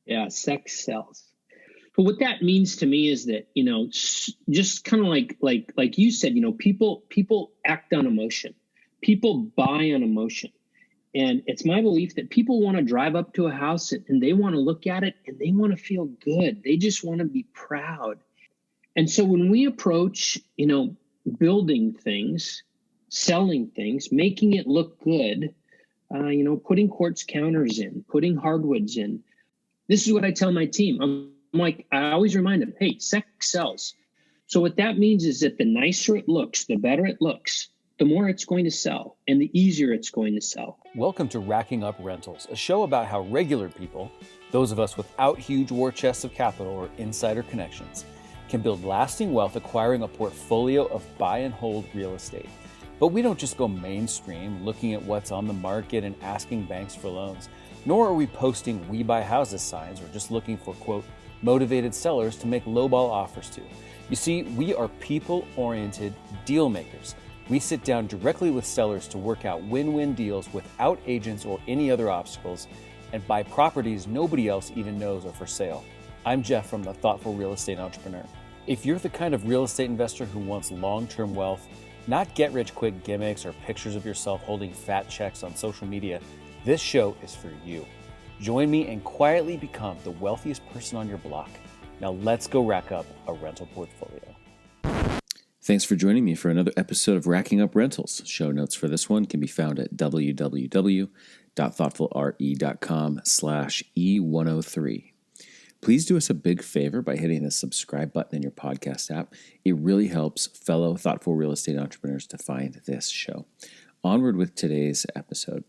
Yeah, sex sells. But what that means to me is that, just kind of like you said, people act on emotion. People buy on emotion. And it's my belief that people want to drive up to a house and they want to look at it and they want to feel good. They just want to be proud. And so when we approach, building things, selling things, making it look good, putting quartz counters in, putting hardwoods in, this is what I tell my team. I'm like, I always remind them, hey, sex sells. So what that means is that the nicer it looks, the better it looks, the more it's going to sell and the easier it's going to sell. Welcome to Racking Up Rentals, a show about how regular people, those of us without huge war chests of capital or insider connections, can build lasting wealth acquiring a portfolio of buy and hold real estate. But we don't just go mainstream looking at what's on the market and asking banks for loans, nor are we posting "We Buy Houses" signs or just looking for, quote, motivated sellers to make lowball offers to. You see, we are people-oriented deal makers. We sit down directly with sellers to work out win-win deals without agents or any other obstacles and buy properties nobody else even knows are for sale. I'm Jeff from The Thoughtful Real Estate Entrepreneur. If you're the kind of real estate investor who wants long-term wealth, not get-rich-quick gimmicks or pictures of yourself holding fat checks on social media, this show is for you. Join me and quietly become the wealthiest person on your block. Now let's go rack up a rental portfolio. Thanks for joining me for another episode of Racking Up Rentals. Show notes for this one can be found at www.thoughtfulre.com/E103. Please do us a big favor by hitting the subscribe button in your podcast app. It really helps fellow thoughtful real estate entrepreneurs to find this show. Onward with today's episode.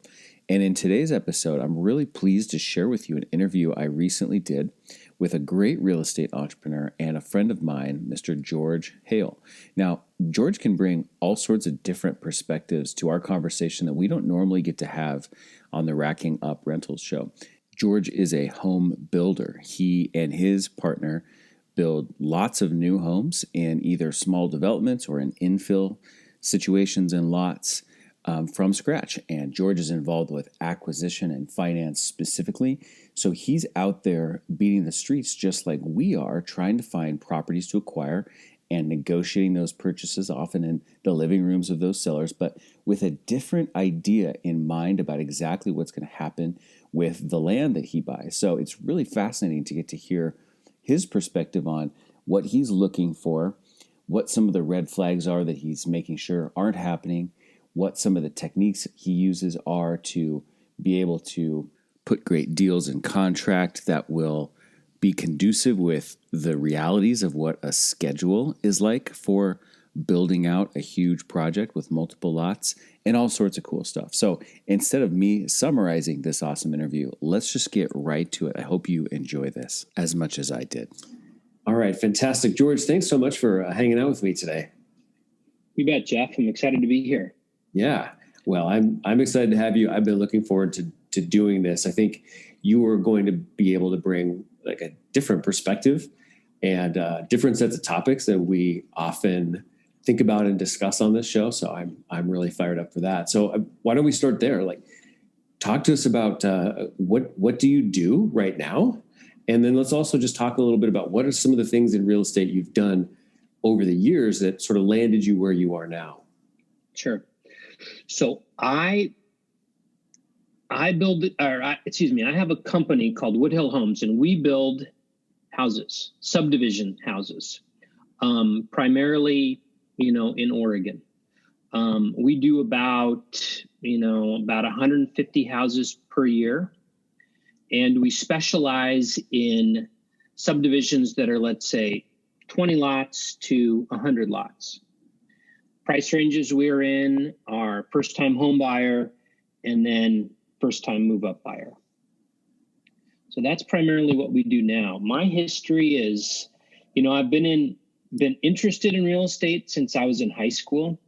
And in today's episode, I'm really pleased to share with you an interview I recently did with a great real estate entrepreneur and a friend of mine, Mr. George Hale. Now, George can bring all sorts of different perspectives to our conversation that we don't normally get to have on the Racking Up Rentals show. George is a home builder. He and his partner build lots of new homes in either small developments or in infill situations and lots from scratch. And George is involved with acquisition and finance specifically. So he's out there beating the streets just like we are, trying to find properties to acquire and negotiating those purchases often in the living rooms of those sellers, but with a different idea in mind about exactly what's going to happen with the land that he buys. So it's really fascinating to get to hear his perspective on what he's looking for, what some of the red flags are that he's making sure aren't happening, what some of the techniques he uses are to be able to put great deals in contract that will be conducive with the realities of what a schedule is like for building out a huge project with multiple lots and all sorts of cool stuff. So instead of me summarizing this awesome interview, let's just get right to it. I hope you enjoy this as much as I did. All right, fantastic. George, thanks so much for hanging out with me today. You bet, Jeff. I'm excited to be here. Yeah, well, I'm excited to have you. I've been looking forward to doing this. I think you are going to be able to bring like a different perspective and different sets of topics that we often think about and discuss on this show. So I'm really fired up for that. So why don't we start there? Like, talk to us about what do you do right now, and then let's also just talk a little bit about what are some of the things in real estate you've done over the years that sort of landed you where you are now. Sure. So I have a company called Woodhill Homes, and we build houses, subdivision houses, primarily, in Oregon. We do about 150 houses per year, and we specialize in subdivisions that are, let's say, 20 lots to 100 lots. Price ranges we're in are first-time home buyer and then first-time move-up buyer. So that's primarily what we do now. My history is, I've been interested in real estate since I was in high school.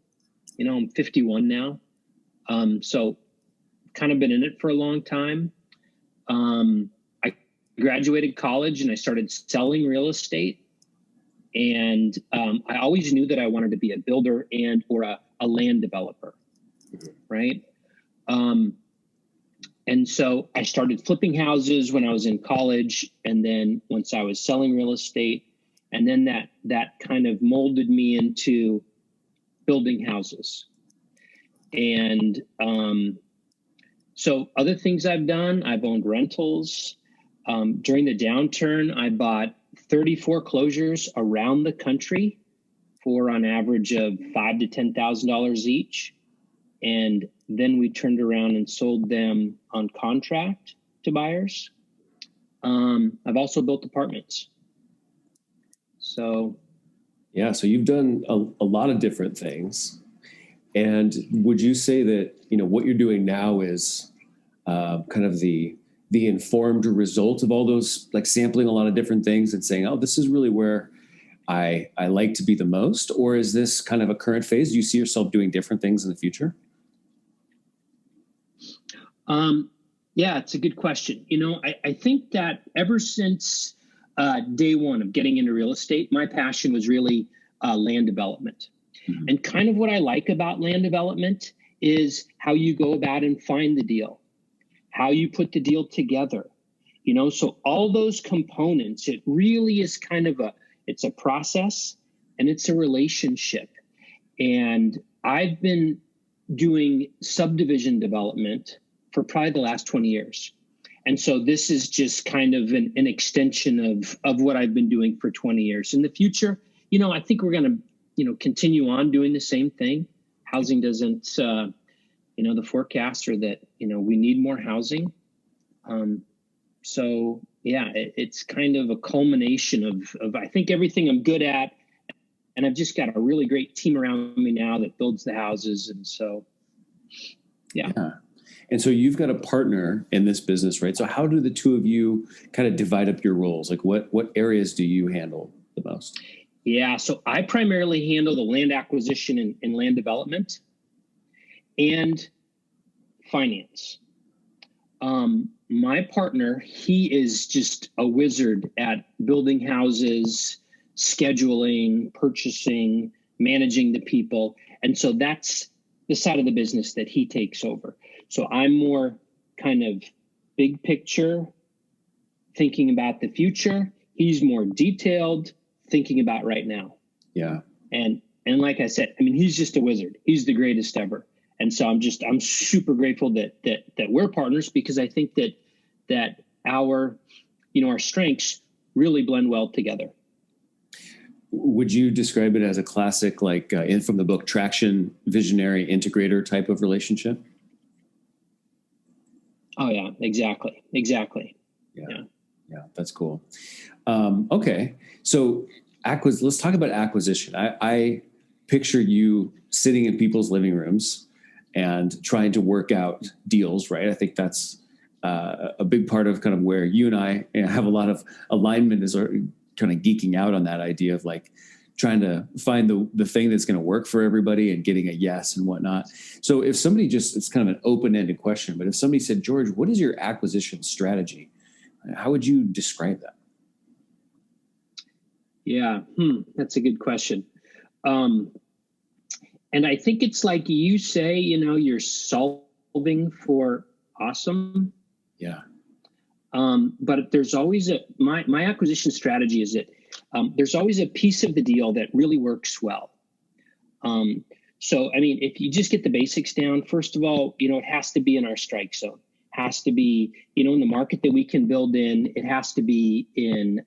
I'm 51 now. So kind of been in it for a long time. I graduated college and I started selling real estate. And I always knew that I wanted to be a builder and or a land developer, right? And so I started flipping houses when I was in college. And then once I was selling real estate, and then that kind of molded me into building houses. And so other things I've done, I've owned rentals. During the downturn, I bought 30 foreclosures around the country for on average of $5,000 to $10,000 each. And then we turned around and sold them on contract to buyers. I've also built apartments. So, yeah, so you've done a lot of different things. And would you say that, what you're doing now is kind of the informed result of all those, like sampling a lot of different things and saying, oh, this is really where I like to be the most? Or is this kind of a current phase? Do you see yourself doing different things in the future? Yeah, it's a good question. I think that ever since day one of getting into real estate, my passion was really land development. Mm-hmm. And kind of what I like about land development is how you go about and find the deal, how you put the deal together, so all those components, it really is kind of it's a process and it's a relationship. And I've been doing subdivision development for probably the last 20 years. And so this is just kind of an extension of what I've been doing for 20 years. In the future, I think we're going to, continue on doing the same thing. Housing doesn't, the forecasts are that, we need more housing. So yeah, it's kind of a culmination of I think everything I'm good at. And I've just got a really great team around me now that builds the houses. And so, yeah. And so you've got a partner in this business, right? So how do the two of you kind of divide up your roles? Like what areas do you handle the most? Yeah, so I primarily handle the land acquisition and land development and finance. My partner, he is just a wizard at building houses, scheduling, purchasing, managing the people. And so that's the side of the business that he takes over. So I'm more kind of big picture, thinking about the future. He's more detailed, thinking about right now. Yeah. And like I said, he's just a wizard. He's the greatest ever. And so I'm super grateful that we're partners, because I think that our strengths really blend well together. Would you describe it as a classic, like from the book, traction, visionary, integrator type of relationship? Oh yeah, exactly. Yeah, that's cool. Okay, so let's talk about acquisition. I picture you sitting in people's living rooms and trying to work out deals, right? I think that's a big part of kind of where you and I have a lot of alignment, is kind of geeking out on that idea of like trying to find the thing that's going to work for everybody and getting a yes and whatnot. So if somebody it's kind of an open-ended question, but if somebody said, George, what is your acquisition strategy? How would you describe that? Yeah, that's a good question. And I think it's like you say, you're solving for awesome. Yeah. But there's always my acquisition strategy is that there's always a piece of the deal that really works well. So, if you just get the basics down, first of all, it has to be in our strike zone, has to be, in the market that we can build in. It has to be in,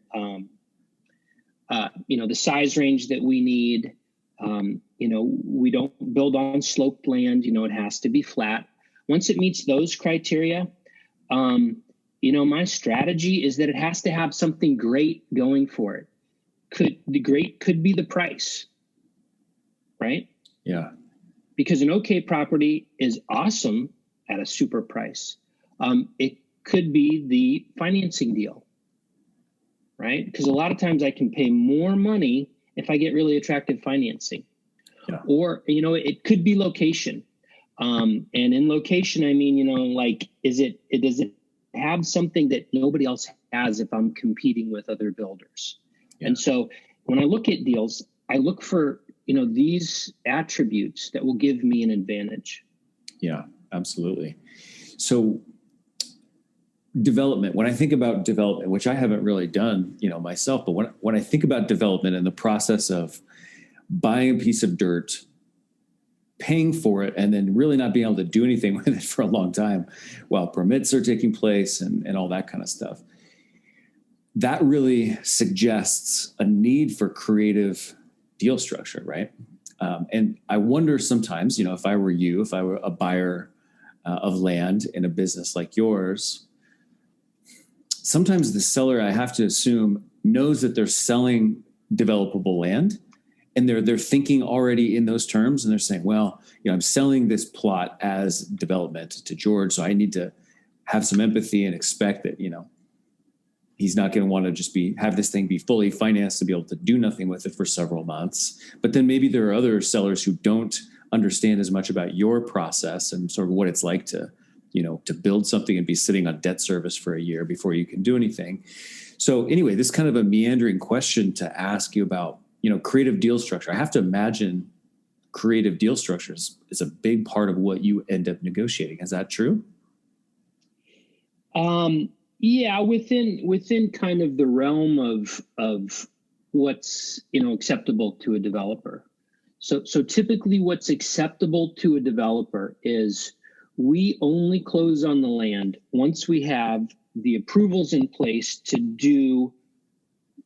the size range that we need. We don't build on sloped land, it has to be flat. Once it meets those criteria, my strategy is that it has to have something great going for it. The great could be the price, right? Yeah. Because an okay property is awesome at a super price. It could be the financing deal, right? Because a lot of times I can pay more money if I get really attractive financing. Yeah. Or, it could be location. And in location, does it have something that nobody else has if I'm competing with other builders? Yeah. And so when I look at deals, I look for, these attributes that will give me an advantage. Yeah, absolutely. So development, when I think about development, which I haven't really done, myself, but when I think about development and the process of buying a piece of dirt, paying for it, and then really not being able to do anything with it for a long time while permits are taking place and all that kind of stuff, that really suggests a need for creative deal structure, right? And I wonder sometimes, if I were you, if I were a buyer of land in a business like yours, sometimes the seller, I have to assume, knows that they're selling developable land, and they're thinking already in those terms, and they're saying, well, I'm selling this plot as development to George, so I need to have some empathy and expect that, he's not going to want to just have this thing be fully financed to be able to do nothing with it for several months. But then maybe there are other sellers who don't understand as much about your process and sort of what it's like to build something and be sitting on debt service for a year before you can do anything. So anyway, this is kind of a meandering question to ask you about, creative deal structure. I have to imagine creative deal structures is a big part of what you end up negotiating. Is that true? Yeah, within kind of the realm of what's acceptable to a developer. So typically what's acceptable to a developer is we only close on the land once we have the approvals in place to do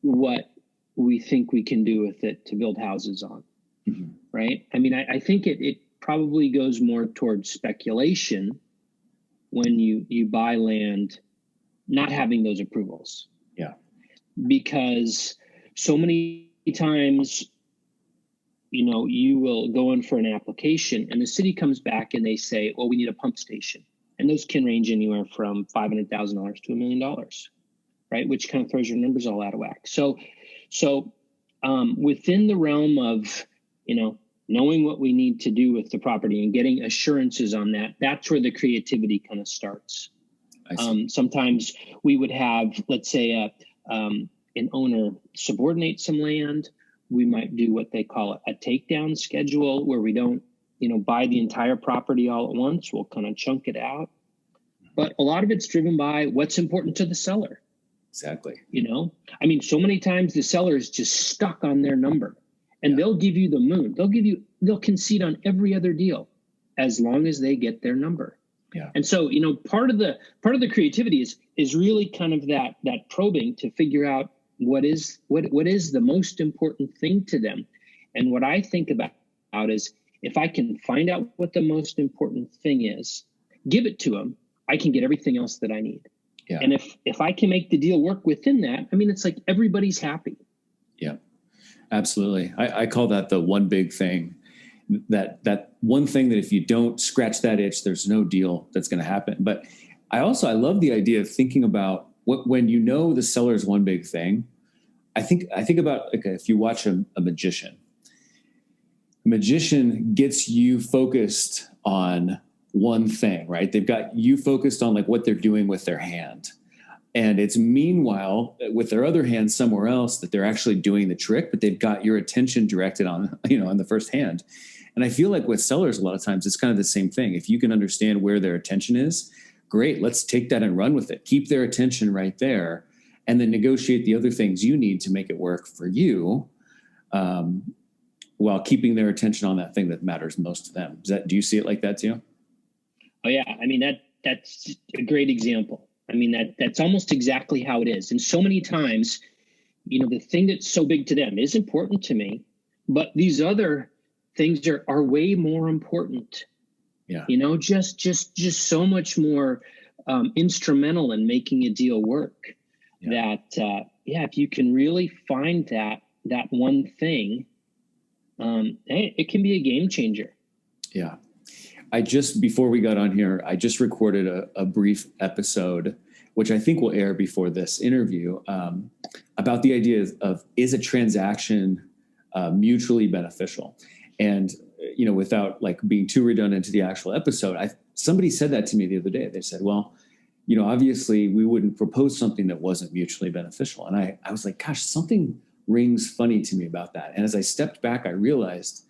what we think we can do with it to build houses on. Mm-hmm. Right? I mean, I think it probably goes more towards speculation when you buy land not having those approvals. Yeah. Because so many times, you will go in for an application and the city comes back and they say, well, we need a pump station. And those can range anywhere from $500,000 to $1 million, right? Which kind of throws your numbers all out of whack. So within the realm of, knowing what we need to do with the property and getting assurances on that, that's where the creativity kind of starts. Sometimes we would have, let's say, an owner subordinate some land. We might do what they call a takedown schedule, where we don't, buy the entire property all at once. We'll kind of chunk it out. But a lot of it's driven by what's important to the seller. Exactly. I mean, so many times the seller is just stuck on their number, and they'll give you the moon. They'll concede on every other deal as long as they get their number. Yeah. And so, part of the creativity is really kind of that probing to figure out what is the most important thing to them. And what I think about is, if I can find out what the most important thing is, give it to them, I can get everything else that I need. Yeah. And if I can make the deal work within that, I mean, it's like everybody's happy. Yeah, absolutely. I call that the one big thing. That one thing that if you don't scratch that itch, there's no deal that's going to happen. But I love the idea of thinking about when the seller's one big thing. I think about, like, if you watch a magician. A magician gets you focused on one thing, right? They've got you focused on like what they're doing with their hand. And it's meanwhile with their other hand somewhere else that they're actually doing the trick, but they've got your attention directed on, on the first hand. And I feel like with sellers, a lot of times it's kind of the same thing. If you can understand where their attention is, great, let's take that and run with it. Keep their attention right there, and then negotiate the other things you need to make it work for you, while keeping their attention on that thing that matters most to them. Do you see it like that too? Oh yeah. I mean, that's a great example. I mean, that's almost exactly how it is. And so many times, the thing that's so big to them is important to me, but these other things are way more important. Yeah. Just so much more instrumental in making a deal work. Yeah. That if you can really find that one thing, it can be a game changer. Yeah. Before we got on here, I just recorded a brief episode, which I think will air before this interview, about the idea of, is a transaction mutually beneficial? And, without like being too redundant to the actual episode, somebody said that to me the other day. They said, well, obviously we wouldn't propose something that wasn't mutually beneficial. And I was like, gosh, something rings funny to me about that. And as I stepped back, I realized,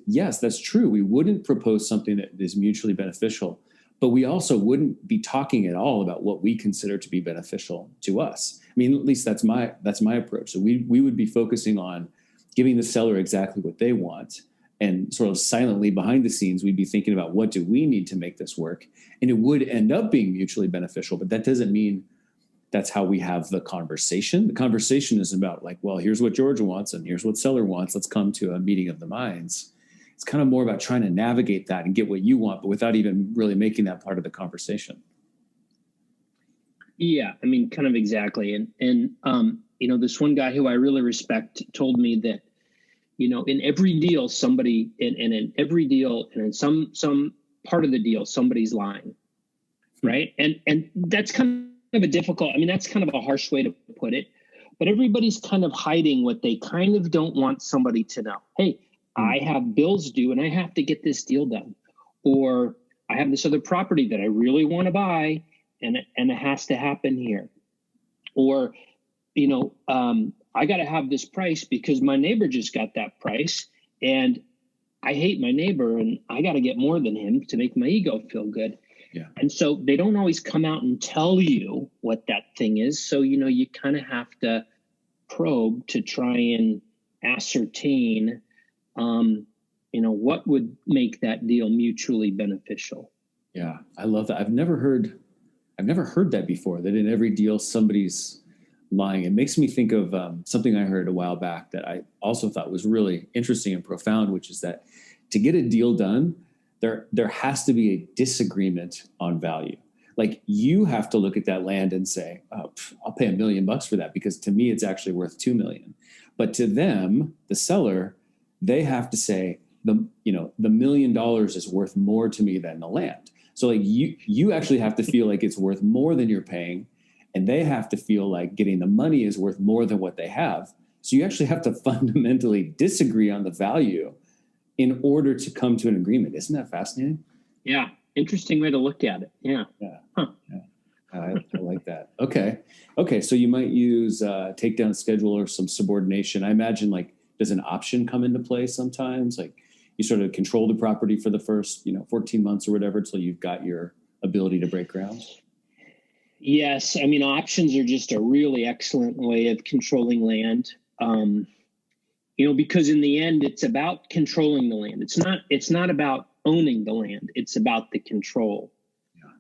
yes, that's true. We wouldn't propose something that is mutually beneficial, but we also wouldn't be talking at all about what we consider to be beneficial to us. I mean, at least that's my approach. So we would be focusing on giving the seller exactly what they want, and sort of silently behind the scenes, we'd be thinking about what do we need to make this work, and it would end up being mutually beneficial. But that doesn't mean that's how we have the conversation. The conversation is about like, well, here's what George wants and here's what seller wants. Let's come to a meeting of the minds. It's kind of more about trying to navigate that and get what you want, but without even really making that part of the conversation. Yeah, I mean, kind of exactly. And this one guy who I really respect told me that, in every deal, somebody, and in every deal, and in some part of the deal, somebody's lying, right? And that's kind of that's kind of a harsh way to put it, but everybody's kind of hiding what they kind of don't want somebody to know. Hey, I have bills due and I have to get this deal done, or I have this other property that I really want to buy and it has to happen here, or I got to have this price because my neighbor just got that price and I hate my neighbor and I got to get more than him to make my ego feel good. Yeah. And so they don't always come out and tell you what that thing is. So, you kind of have to probe to try and ascertain, what would make that deal mutually beneficial. Yeah. I love that. I've never heard that before, that in every deal, somebody's lying. It makes me think of something I heard a while back that I also thought was really interesting and profound, which is that to get a deal done, there has to be a disagreement on value. Like you have to look at that land and say, oh, I'll pay $1 million for that because to me, it's actually worth $2 million. But to them, the seller, they have to say the $1 million is worth more to me than the land. So like you actually have to feel like it's worth more than you're paying, and they have to feel like getting the money is worth more than what they have. So you actually have to fundamentally disagree on the value in order to come to an agreement. Isn't that fascinating? Yeah. Interesting way to look at it. Yeah. Yeah. Huh. Yeah. I like that. Okay. So you might use takedown schedule or some subordination. I imagine does an option come into play sometimes? Like you sort of control the property for the first, 14 months or whatever, until you've got your ability to break ground. Yes. I mean, options are just a really excellent way of controlling land. Because in the end, it's about controlling the land. It's not about owning the land. It's about the control. Yeah.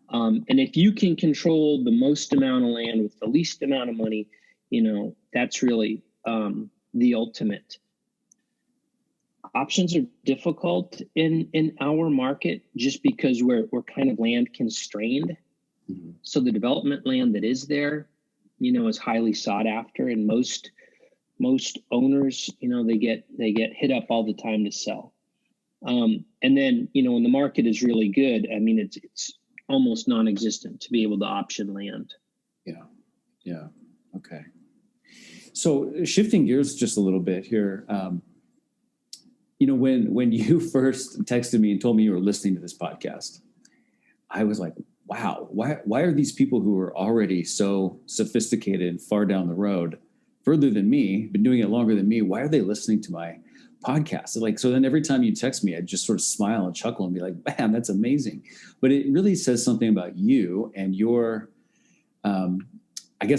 And if you can control the most amount of land with the least amount of money, that's really the ultimate. Options are difficult in our market just because we're kind of land constrained. Mm-hmm. So the development land that is there, is highly sought after, and most owners, they get hit up all the time to sell. And then, when the market is really good, I mean, it's almost non-existent to be able to option land. Yeah. Yeah. Okay. So shifting gears just a little bit here, when you first texted me and told me you were listening to this podcast, I was like, wow, why are these people who are already so sophisticated and far down the road, further than me, been doing it longer than me, why are they listening to my podcast? So then every time you text me, I'd just sort of smile and chuckle and be like, man, that's amazing. But it really says something about you and your,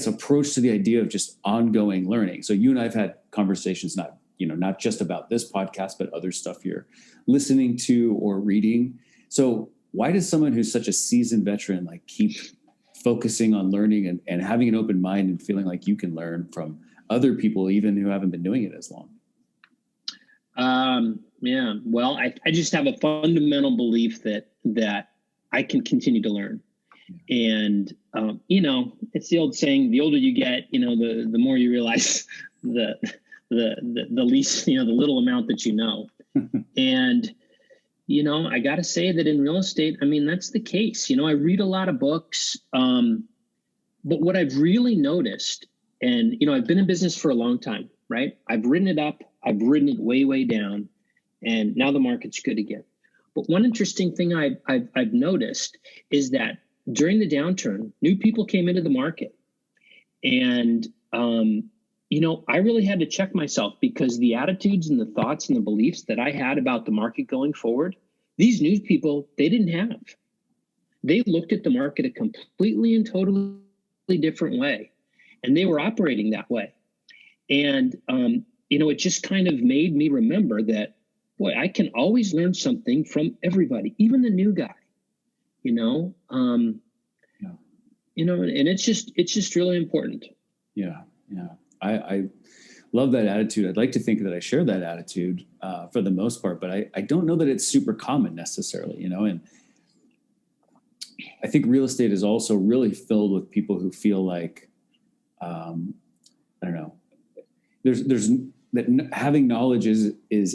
approach to the idea of just ongoing learning. So you and I've had conversations, not just about this podcast, but other stuff you're listening to or reading. So why does someone who's such a seasoned veteran keep focusing on learning and having an open mind and feeling like you can learn from other people, even who haven't been doing it as long? Yeah. Well, I just have a fundamental belief that I can continue to learn. And, it's the old saying, the older you get, the more you realize the least, the little amount that you know. And, I got to say that in real estate, I mean, that's the case. I read a lot of books. But what I've really noticed, and, I've been in business for a long time, right? I've ridden it up. I've ridden it way, way down. And now the market's good again. But one interesting thing I've noticed is that during the downturn, new people came into the market. And, I really had to check myself because the attitudes and the thoughts and the beliefs that I had about the market going forward, these new people, they didn't have. they looked at the market a completely and totally different way, and they were operating that way. And, it just kind of made me remember that, boy, I can always learn something from everybody, even the new guy, and it's just really important. Yeah. Yeah. I love that attitude. I'd like to think that I share that attitude for the most part, but I don't know that it's super common necessarily, and I think real estate is also really filled with people who feel like, I don't know, there's that having knowledge is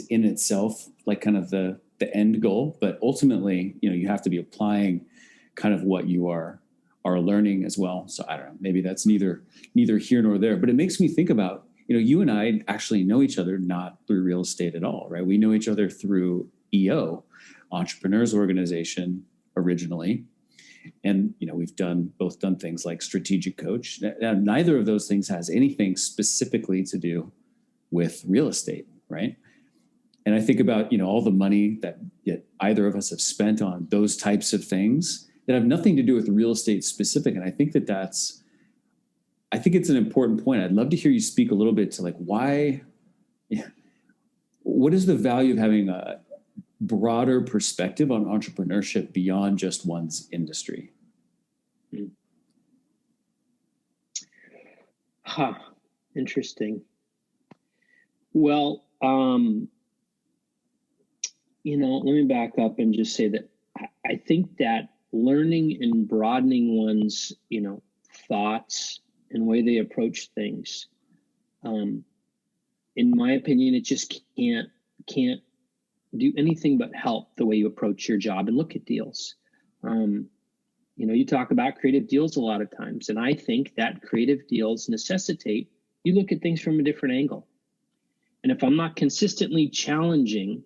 in itself like kind of the end goal, but ultimately, you have to be applying kind of what you are learning as well. So I don't know, maybe that's neither here nor there, but it makes me think about, you and I actually know each other not through real estate at all, right? We know each other through EO, Entrepreneurs Organization originally. And, we've both done things like strategic coach. Now, neither of those things has anything specifically to do with real estate, right? And I think about, all the money that either of us have spent on those types of things that have nothing to do with real estate specific. And I think I think it's an important point. I'd love to hear you speak a little bit to like what is the value of having a broader perspective on entrepreneurship beyond just one's industry? Interesting. Well, let me back up and just say that I think that learning and broadening one's, thoughts and way they approach things, in my opinion, it just can't do anything but help the way you approach your job and look at deals. You talk about creative deals a lot of times, and I think that creative deals necessitate you look at things from a different angle. And if I'm not consistently challenging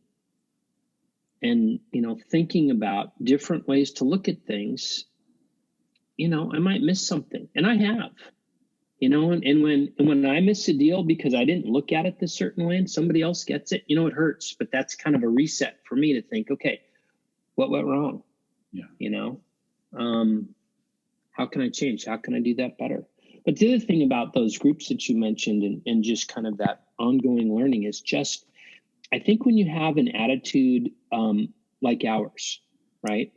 and, thinking about different ways to look at things, I might miss something. And I have, and when I miss a deal because I didn't look at it this certain way and somebody else gets it, it hurts. But that's kind of a reset for me to think, okay, what went wrong? Yeah. How can I change? How can I do that better? But the other thing about those groups that you mentioned and just kind of that ongoing learning is just, I think when you have an attitude like ours, right?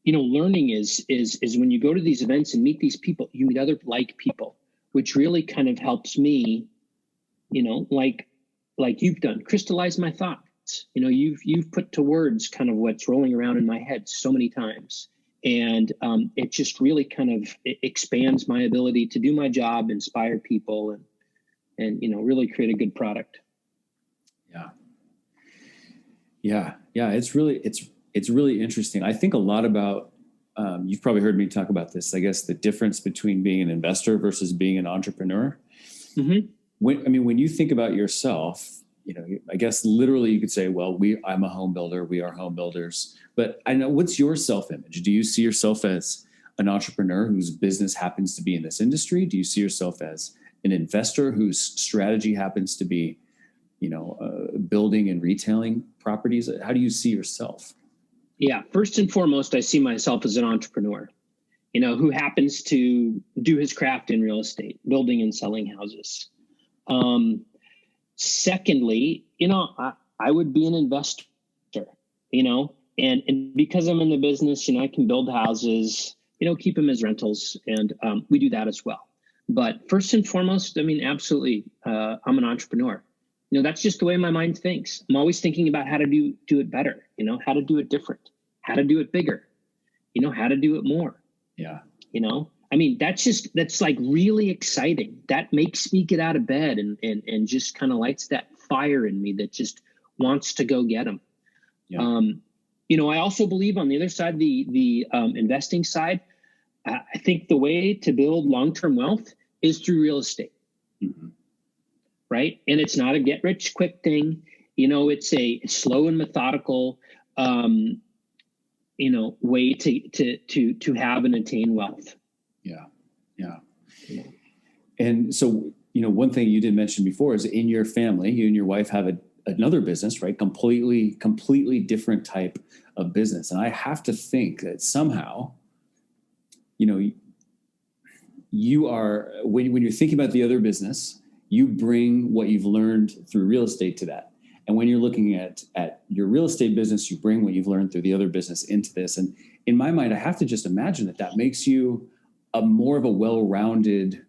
Learning is when you go to these events and meet these people, you meet other like people, which really kind of helps me, like you've done, crystallize my thoughts. You've put to words kind of what's rolling around in my head so many times. And it just really kind of expands my ability to do my job, inspire people, and really create a good product. Yeah. It's really interesting. I think a lot about, you've probably heard me talk about this, I guess, the difference between being an investor versus being an entrepreneur. Mm-hmm. When you think about yourself, I guess literally you could say, well, I'm a home builder. We are home builders. But I know, what's your self-image? Do you see yourself as an entrepreneur whose business happens to be in this industry? Do you see yourself as an investor whose strategy happens to be, building and retailing properties? How do you see yourself? Yeah. First and foremost, I see myself as an entrepreneur, who happens to do his craft in real estate, building and selling houses. Secondly, I would be an investor, and because I'm in the business, I can build houses, keep them as rentals. And we do that as well. But first and foremost, absolutely, I'm an entrepreneur. That's just the way my mind thinks. I'm always thinking about how to do it better, how to do it different, how to do it bigger, how to do it more. Yeah. That's like really exciting. That makes me get out of bed and just kind of lights that fire in me that just wants to go get them. Yeah. I also believe on the other side, the investing side, I think the way to build long-term wealth is through real estate. Mm-hmm. Right. And it's not a get rich quick thing. It's a slow and methodical, way to have and attain wealth. Yeah. And so, one thing you did mention before is in your family, you and your wife have another business, right? Completely different type of business. And I have to think that somehow, you are, when you're thinking about the other business, you bring what you've learned through real estate to that. And when you're looking at your real estate business, you bring what you've learned through the other business into this. And in my mind, I have to just imagine that makes you more of a well-rounded,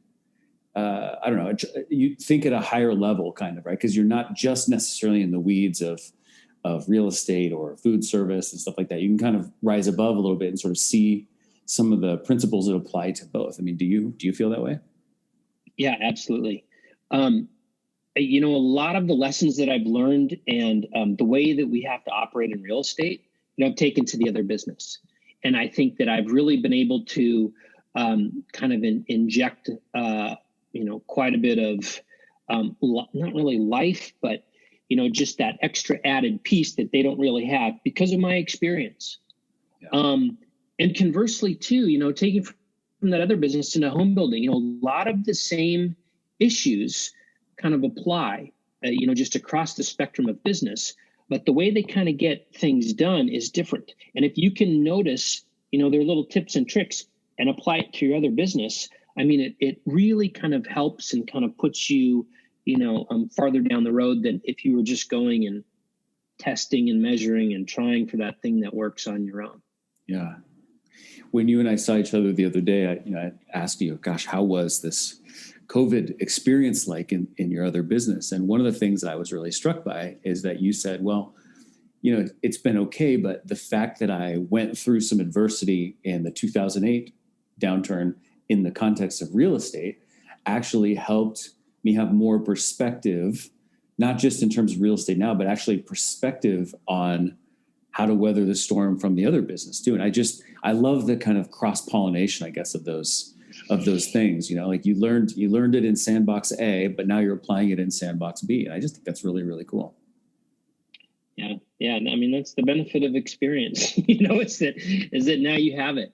I don't know, you think at a higher level kind of, right? Because you're not just necessarily in the weeds of real estate or food service and stuff like that. You can kind of rise above a little bit and sort of see some of the principles that apply to both. I mean, do you feel that way? Yeah, absolutely. A lot of the lessons that I've learned and the way that we have to operate in real estate, I've taken to the other business. And I think that I've really been able to kind of inject, quite a bit of not really life, but, just that extra added piece that they don't really have because of my experience. Yeah. And conversely, too, taking from that other business into home building, a lot of the same issues kind of apply, just across the spectrum of business. But the way they kind of get things done is different. And if you can notice, their little tips and tricks and apply it to your other business, I mean, it really kind of helps and kind of puts you, farther down the road than if you were just going and testing and measuring and trying for that thing that works on your own. Yeah. When you and I saw each other the other day, I asked you, gosh, how was this COVID experience like in your other business? And one of the things that I was really struck by is that you said, well, it's been okay, but the fact that I went through some adversity in the 2008 downturn in the context of real estate actually helped me have more perspective, not just in terms of real estate now, but actually perspective on how to weather the storm from the other business too. And I love the kind of cross-pollination, I guess, of those things, like you learned it in sandbox A, but now you're applying it in sandbox B. And I just think that's really, really cool. Yeah. Yeah. I mean, that's the benefit of experience, is that now you have it.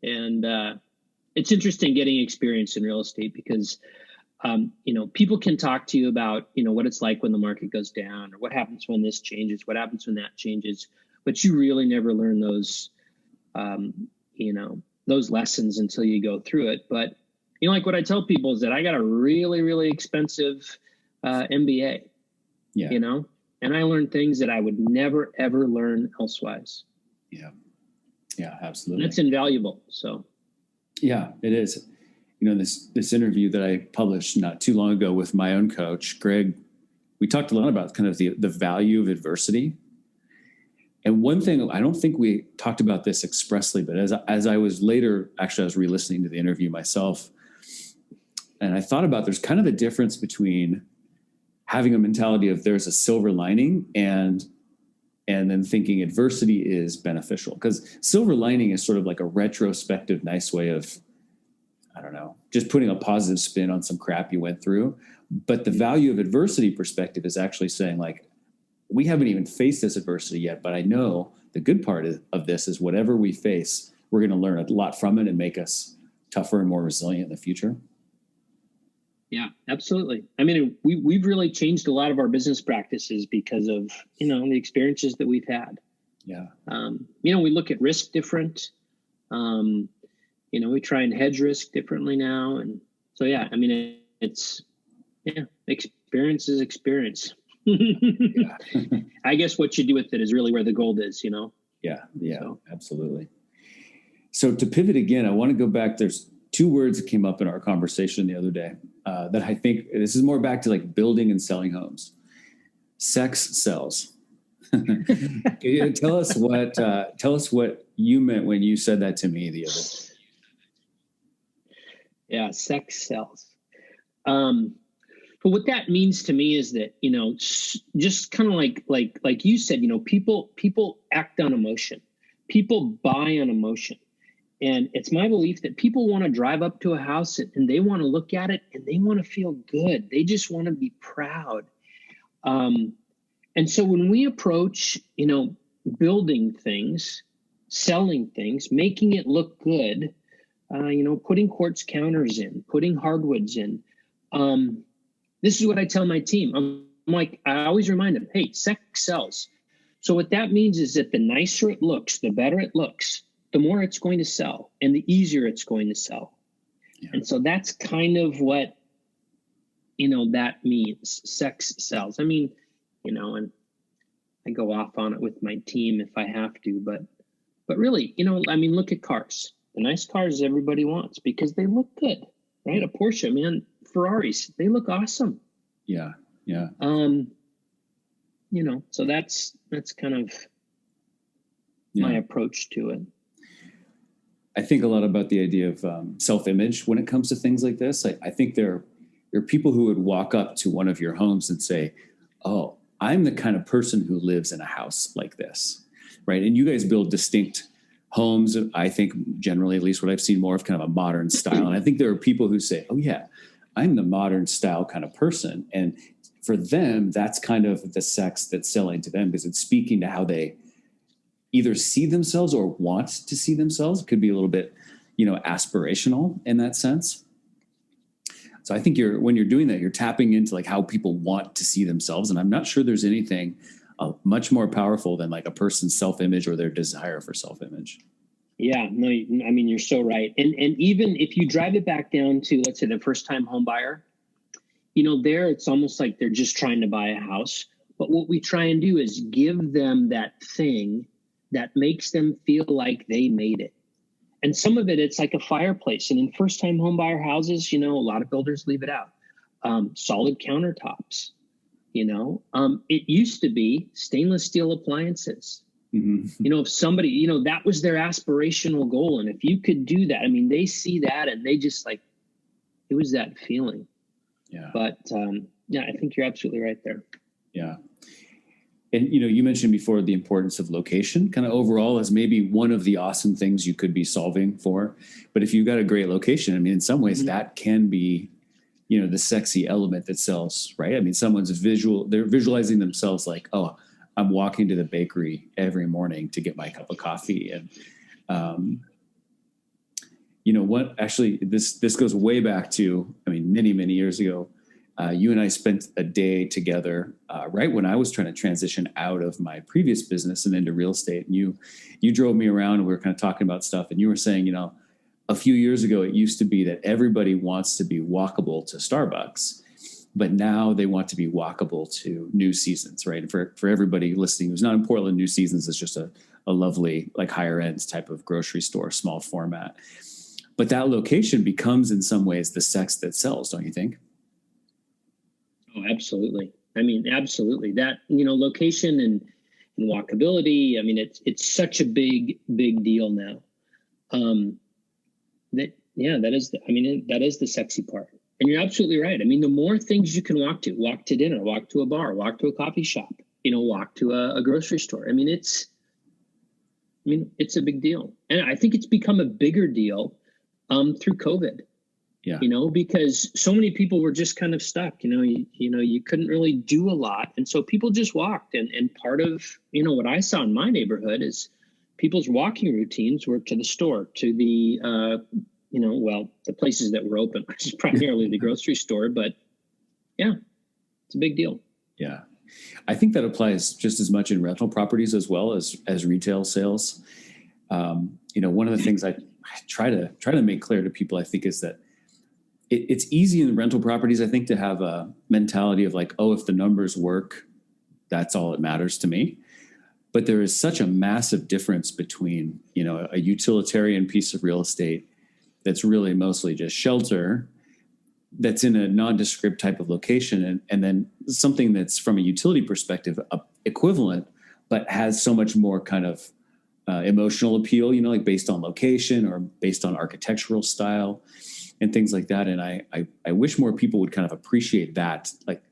And it's interesting getting experience in real estate because, people can talk to you about, what it's like when the market goes down or what happens when this changes, what happens when that changes, but you really never learn those, those lessons until you go through it. But, like what I tell people is that I got a really, really expensive MBA, and I learned things that I would never, ever learn elsewise. Yeah. Yeah, absolutely. And it's invaluable. So. Yeah, it is. This interview that I published not too long ago with my own coach, Greg, we talked a lot about kind of the value of adversity. And one thing, I don't think we talked about this expressly, but as I was later, actually, I was re-listening to the interview myself, and I thought about there's kind of a difference between having a mentality of there's a silver lining and then thinking adversity is beneficial. Because silver lining is sort of like a retrospective, nice way of, I don't know, just putting a positive spin on some crap you went through. But the value of adversity perspective is actually saying, like, we haven't even faced this adversity yet, but I know the good part of this is whatever we face, we're going to learn a lot from it and make us tougher and more resilient in the future. Yeah, absolutely. I mean, we've really changed a lot of our business practices because of, the experiences that we've had. Yeah. We look at risk different. We try and hedge risk differently now. And so, yeah, I mean, experience is experience. Yeah. I guess what you do with it is really where the gold is, Yeah. So. Absolutely. So to pivot again, I want to go back. There's two words that came up in our conversation the other day that I think this is more back to like building and selling homes. Sex sells. Tell us what you meant when you said that to me the other day. Yeah, sex sells. But what that means to me is that, just kind of like you said, people act on emotion. People buy on emotion. And it's my belief that people want to drive up to a house and they want to look at it and they want to feel good. They just want to be proud. And so when we approach, building things, selling things, making it look good, putting quartz counters in, putting hardwoods in, this is what I tell my team. I'm like, I always remind them, hey, sex sells. So what that means is that the nicer it looks, the better it looks, the more it's going to sell and the easier it's going to sell. Yeah. And so that's kind of what, that means. Sex sells. I mean, and I go off on it with my team if I have to, but really, look at cars. The nice cars everybody wants because they look good, right? A Porsche, man, Ferraris, they look awesome. Yeah. Yeah. So that's kind of my approach to it. I think a lot about the idea of self-image when it comes to things like this. I think there are people who would walk up to one of your homes and say, oh, I'm the kind of person who lives in a house like this, right? And you guys build distinct homes. I think generally, at least what I've seen more of, kind of a modern style. And I think there are people who say, oh yeah, I'm the modern style kind of person. And for them, that's kind of the sex that's selling to them because it's speaking to how they either see themselves or want to see themselves. It could be a little bit, aspirational in that sense. So I think when you're doing that, you're tapping into like how people want to see themselves. And I'm not sure there's anything much more powerful than like a person's self-image or their desire for self-image. Yeah, no, you're so right. And even if you drive it back down to, let's say, the first-time home buyer, there it's almost like they're just trying to buy a house. But what we try and do is give them that thing that makes them feel like they made it. And some of it's like a fireplace. And in first-time home buyer houses, a lot of builders leave it out. Solid countertops, it used to be stainless steel appliances. Mm-hmm. If somebody, that was their aspirational goal. And if you could do that, they see that and they just like, it was that feeling. Yeah. But I think you're absolutely right there. Yeah. And, you mentioned before the importance of location kind of overall as maybe one of the awesome things you could be solving for. But if you've got a great location, in some ways that can be, the sexy element that sells, right? Someone's they're visualizing themselves like, oh, I'm walking to the bakery every morning to get my cup of coffee. And, what actually this goes way back to, many, many years ago. You and I spent a day together right when I was trying to transition out of my previous business and into real estate. And you drove me around and we were kind of talking about stuff. And you were saying, a few years ago, it used to be that everybody wants to be walkable to Starbucks, but now they want to be walkable to New Seasons, right? And for everybody listening who's not in Portland, New Seasons is just a lovely, like higher end type of grocery store, small format. But that location becomes in some ways the sex that sells, don't you think? Oh, absolutely. Absolutely. That, location and walkability. It's such a big deal now. That is the sexy part. And you're absolutely right. The more things you can walk to dinner, walk to a bar, walk to a coffee shop, walk to a grocery store. It's a big deal. And I think it's become a bigger deal through COVID. Yeah. Because so many people were just kind of stuck, you couldn't really do a lot. And so people just walked. And part of, what I saw in my neighborhood is people's walking routines were to the store, to the, the places that were open, which is primarily the grocery store. But yeah, it's a big deal. Yeah. I think that applies just as much in rental properties as well as retail sales. One of the things I try to make clear to people, I think, is that it's easy in rental properties, I think, to have a mentality of like, oh, if the numbers work, that's all that matters to me. But there is such a massive difference between, a utilitarian piece of real estate that's really mostly just shelter, that's in a nondescript type of location, and then something that's from a utility perspective equivalent, but has so much more kind of emotional appeal, like based on location or based on architectural style and things like that. And I wish more people would kind of appreciate that, like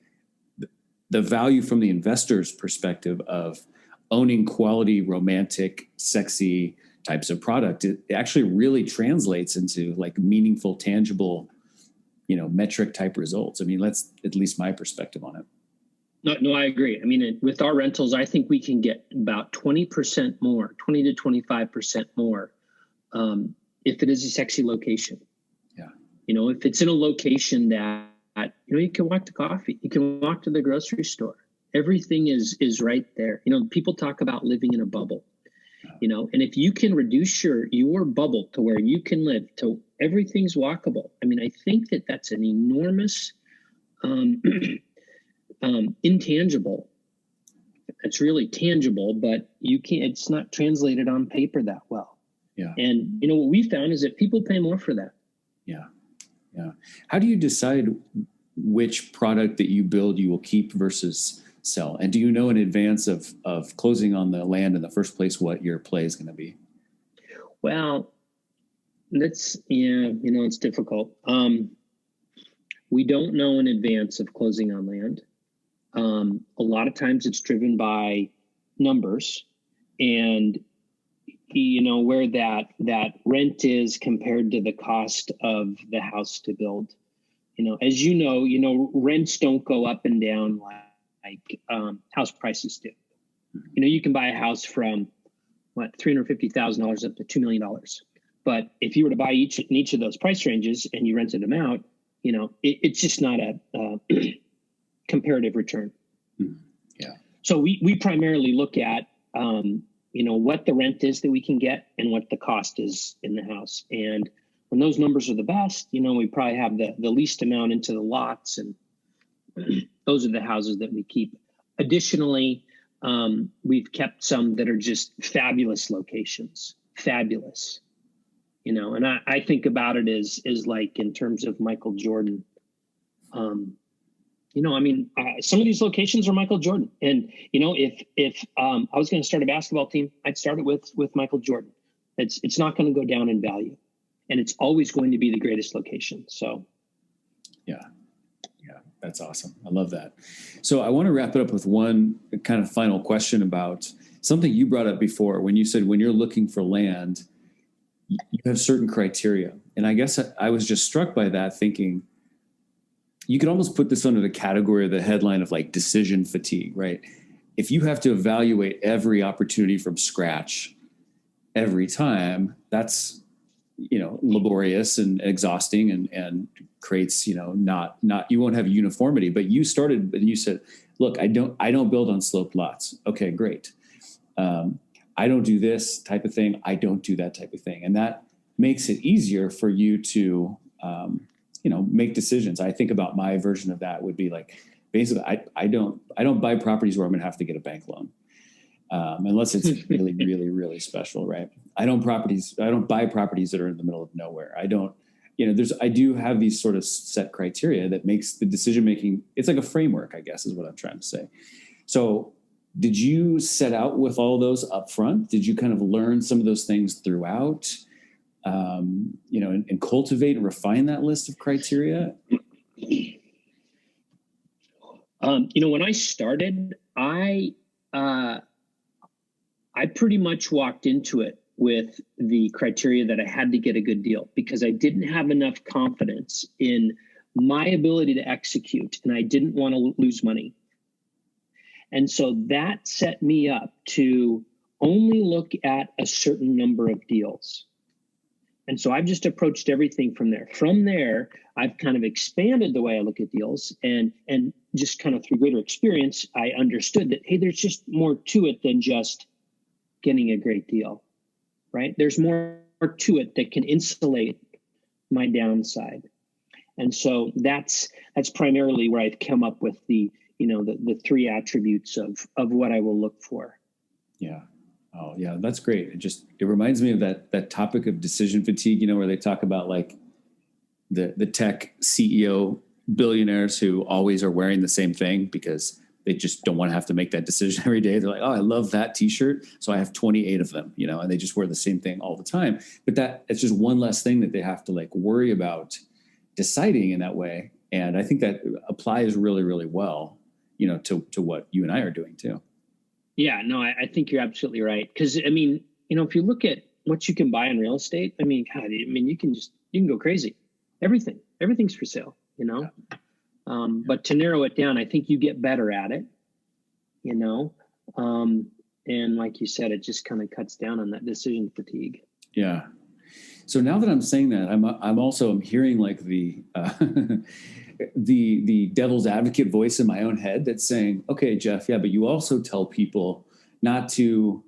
the value from the investor's perspective of owning quality, romantic, sexy types of product. It actually really translates into like meaningful, tangible, metric type results. That's at least my perspective on it. No, I agree. With our rentals, I think we can get about 20% more, 20 to 25% more if it is a sexy location. Yeah. If it's in a location that, you can walk to coffee, you can walk to the grocery store, Everything is right there. People talk about living in a bubble, and if you can reduce your bubble to where you can live, to everything's walkable. I mean, I think that's an enormous intangible. It's really tangible, but it's not translated on paper that well. Yeah. And what we found is that people pay more for that. Yeah. Yeah. How do you decide which product that you build you will keep versus sell? And do you know in advance of closing on the land in the first place what your play is going to be? Well, it's difficult. We don't know in advance of closing on land. A lot of times it's driven by numbers and where that rent is compared to the cost of the house to build. As rents don't go up and down like house prices do. You can buy a house from $350,000 up to $2 million. But if you were to buy in each of those price ranges and you rented them out, it's just not a comparative return. Yeah. So we primarily look at what the rent is that we can get and what the cost is in the house. And when those numbers are the best, we probably have the least amount into the lots, and those are the houses that we keep. Additionally, we've kept some that are just fabulous locations, fabulous. And I think about it as like in terms of Michael Jordan. Some of these locations are Michael Jordan. And, if I was going to start a basketball team, I'd start it with Michael Jordan. It's not going to go down in value, and it's always going to be the greatest location. So. Yeah. That's awesome. I love that. So I want to wrap it up with one kind of final question about something you brought up before when you said, when you're looking for land, you have certain criteria. And I guess I was just struck by that, thinking you could almost put this under the category of the headline of like decision fatigue, right? If you have to evaluate every opportunity from scratch every time, that's, laborious and exhausting and creates, not, you won't have uniformity. But you started and you said, look, I don't build on sloped lots. Okay, great. I don't do this type of thing. I don't do that type of thing. And that makes it easier for you to, make decisions. I think about my version of that would be like, basically, I don't buy properties where I'm going to have to get a bank loan. Unless it's really, really, really special, right? I don't buy properties that are in the middle of nowhere. I do have these sort of set criteria that makes the decision-making, it's like a framework, I guess, is what I'm trying to say. So did you set out with all those up front? Did you kind of learn some of those things throughout, and cultivate and refine that list of criteria? When I started, I pretty much walked into it with the criteria that I had to get a good deal because I didn't have enough confidence in my ability to execute, and I didn't want to lose money. And so that set me up to only look at a certain number of deals. And so I've just approached everything from there. From there, I've kind of expanded the way I look at deals, and just kind of through greater experience, I understood that, hey, there's just more to it than just getting a great deal, right? There's more to it that can insulate my downside. And so that's primarily where I've come up with the three attributes of what I will look for. Yeah. Oh yeah, that's great. It reminds me of that topic of decision fatigue, where they talk about like the tech CEO billionaires who always are wearing the same thing because they just don't want to have to make that decision every day. They're like, oh, I love that t-shirt, so I have 28 of them, and they just wear the same thing all the time. But it's just one less thing that they have to like worry about deciding in that way. And I think that applies really, really well, to what you and I are doing too. Yeah, no, I think you're absolutely right. Because if you look at what you can buy in real estate, you can go crazy. Everything's for sale, Yeah. But to narrow it down, I think you get better at it, and like you said, it just kind of cuts down on that decision fatigue. Yeah. So now that I'm saying that, I'm hearing like the the devil's advocate voice in my own head that's saying, okay, Jeff, yeah, but you also tell people not to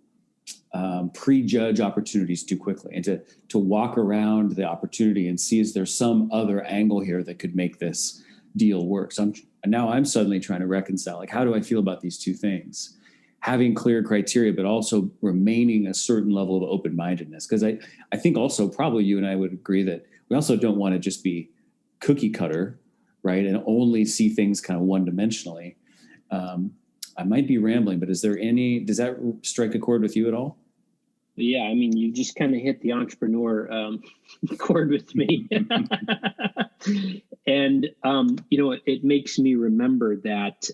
prejudge opportunities too quickly, and to walk around the opportunity and see, is there some other angle here that could make this deal work? So I'm suddenly trying to reconcile, like, how do I feel about these two things? Having clear criteria, but also remaining a certain level of open-mindedness. Because I think also probably you and I would agree that we also don't want to just be cookie cutter, right? And only see things kind of one-dimensionally. I might be rambling, but does that strike a chord with you at all? Yeah, I mean, you just kind of hit the entrepreneur chord with me. And, it makes me remember that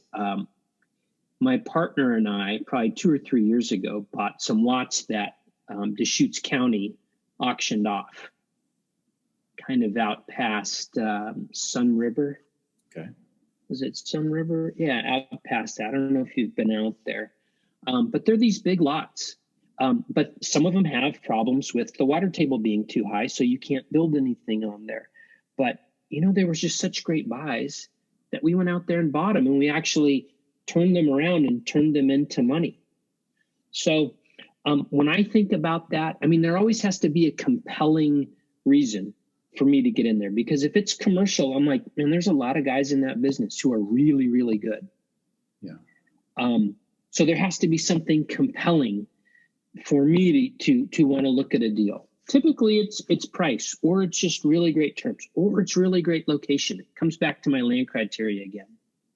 my partner and I, probably 2 or 3 years ago, bought some lots that Deschutes County auctioned off, kind of out past Sun River. Okay. Was it Sun River? Yeah, out past that. I don't know if you've been out there. But they're these big lots. But some of them have problems with the water table being too high, so you can't build anything on there. But, there was just such great buys that we went out there and bought them, and we actually turned them around and turned them into money. So when I think about that, I mean, there always has to be a compelling reason for me to get in there, because if it's commercial, I'm like, man, there's a lot of guys in that business who are really, really good. Yeah. So there has to be something compelling for me to want to look at a deal. Typically it's price, or it's just really great terms, or it's really great location. It comes back to my land criteria again.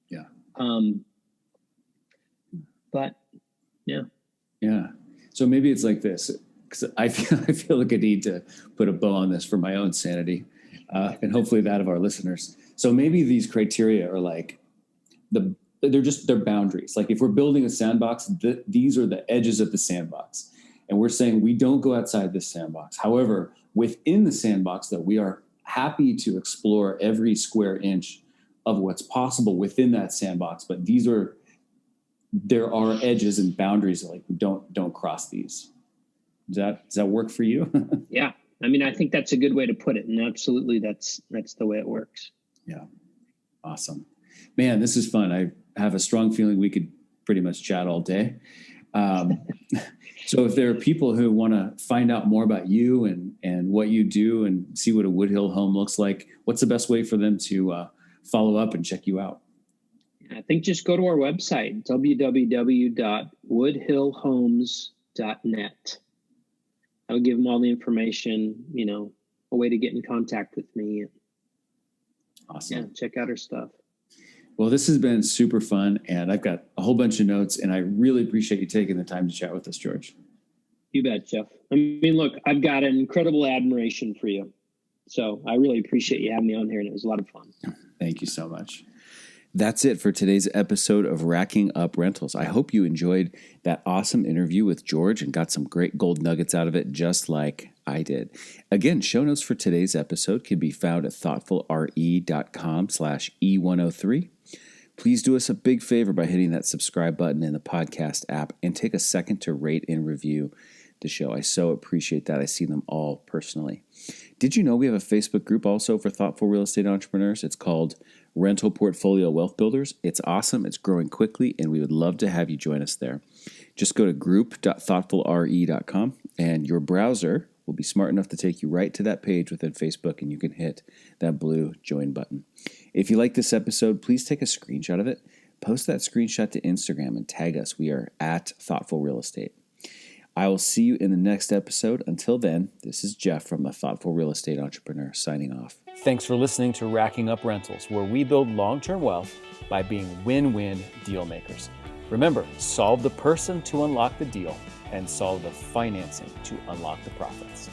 Yeah. But yeah. Yeah. So maybe it's like this, because I feel like I need to put a bow on this for my own sanity, and hopefully that of our listeners. So maybe these criteria are like they're boundaries. Like if we're building a sandbox, these are the edges of the sandbox. And we're saying we don't go outside this sandbox. However, within the sandbox, though, we are happy to explore every square inch of what's possible within that sandbox. But there are edges and boundaries that, like, don't cross these. Does that work for you? Yeah. I mean, I think that's a good way to put it. And absolutely, that's the way it works. Yeah. Awesome. Man, this is fun. I have a strong feeling we could pretty much chat all day. So if there are people who want to find out more about you and what you do and see what a Woodhill home looks like, what's the best way for them to follow up and check you out? I think just go to our website, www.woodhillhomes.net. I'll give them all the information, a way to get in contact with me. Awesome. Yeah, check out our stuff. Well, this has been super fun, and I've got a whole bunch of notes, and I really appreciate you taking the time to chat with us, George. You bet, Jeff. I mean, look, I've got an incredible admiration for you. So I really appreciate you having me on here, and it was a lot of fun. Thank you so much. That's it for today's episode of Racking Up Rentals. I hope you enjoyed that awesome interview with George and got some great gold nuggets out of it, just like I did. Again, show notes for today's episode can be found at thoughtfulre.com/E103. Please do us a big favor by hitting that subscribe button in the podcast app and take a second to rate and review the show. I so appreciate that. I see them all personally. Did you know we have a Facebook group also for thoughtful real estate entrepreneurs? It's called Rental Portfolio Wealth Builders. It's awesome. It's growing quickly, and we would love to have you join us there. Just go to group.thoughtfulre.com, and your browser will be smart enough to take you right to that page within Facebook, and you can hit that blue join button. If you like this episode, please take a screenshot of it. Post that screenshot to Instagram and tag us. We are at Thoughtful Real Estate. I will see you in the next episode. Until then, this is Jeff from the Thoughtful Real Estate Entrepreneur signing off. Thanks for listening to Racking Up Rentals, where we build long-term wealth by being win-win deal makers. Remember, solve the person to unlock the deal and solve the financing to unlock the profits.